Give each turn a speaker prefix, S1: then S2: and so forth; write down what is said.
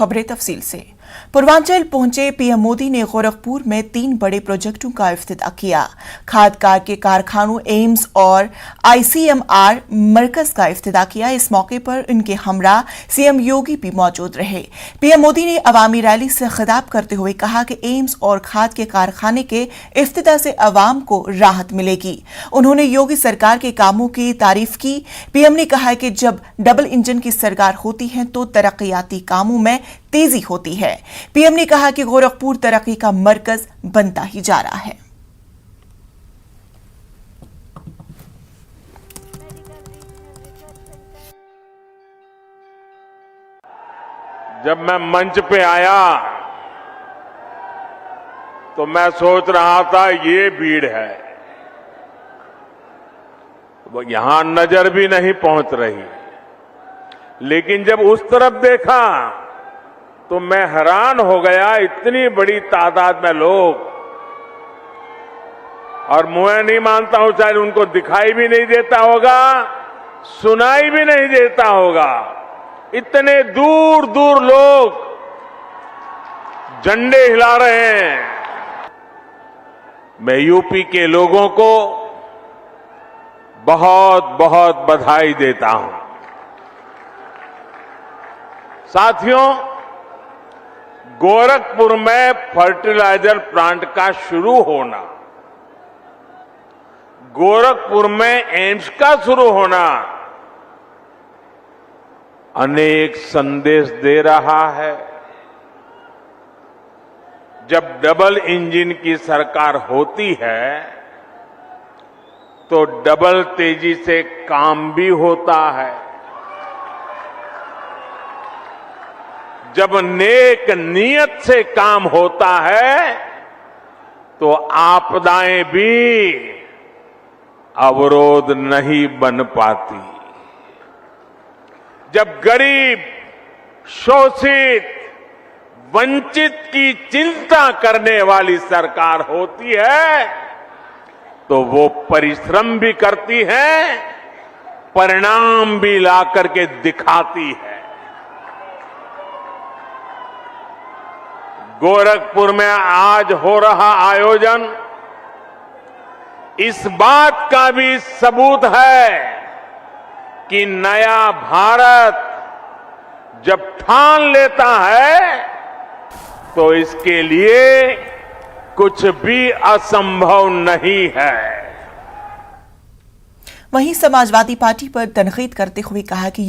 S1: खबरें तफसील से। पूर्वांचल पहुंचे पीएम मोदी ने गोरखपुर में 3 बड़े प्रोजेक्टों का इफ्तिताह किया। खाद के कारखानों, एम्स और आईसीएमआर मरकज का इफ्तिताह किया। इस मौके पर उनके हमरा सीएम योगी भी मौजूद रहे। पीएम मोदी ने अवामी रैली से खिताब करते हुए कहा कि एम्स और खाद के कारखाने के इफ्तिताह से अवाम को राहत मिलेगी। उन्होंने योगी सरकार के कामों की तारीफ की। पीएम ने कहा कि जब डबल इंजन की सरकार होती है तो तरक्याती कामों में तेजी होती है। पीएम ने कहा कि गोरखपुर तरक्की का मरकज बनता ही जा रहा है।
S2: जब मैं मंच पे आया तो मैं सोच रहा था ये भीड़ है, वो यहां नजर भी नहीं पहुंच रही। लेकिन जब उस तरफ देखा तो मैं हैरान हो गया, इतनी बड़ी तादाद में लोग। और मैं नहीं मानता हूं शायद उनको दिखाई भी नहीं देता होगा, सुनाई भी नहीं देता होगा। इतने दूर दूर लोग झंडे हिला रहे हैं। मैं यूपी के लोगों को बहुत बहुत बधाई देता हूं। साथियों, गोरखपुर में फर्टिलाइजर प्लांट का शुरू होना, गोरखपुर में एम्स का शुरू होना अनेक संदेश दे रहा है। जब डबल इंजन की सरकार होती है तो डबल तेजी से काम भी होता है। जब नेक नियत से काम होता है तो आपदाएं भी अवरोध नहीं बन पाती। जब गरीब, शोषित, वंचित की चिंता करने वाली सरकार होती है तो वो परिश्रम भी करती है, परिणाम भी ला करके दिखाती है। गोरखपुर में आज हो रहा आयोजन इस बात का भी सबूत है कि नया भारत जब ठान लेता है तो इसके लिए कुछ भी असंभव नहीं है।
S1: वहीं समाजवादी पार्टी पर तनकीद करते हुए कहा कि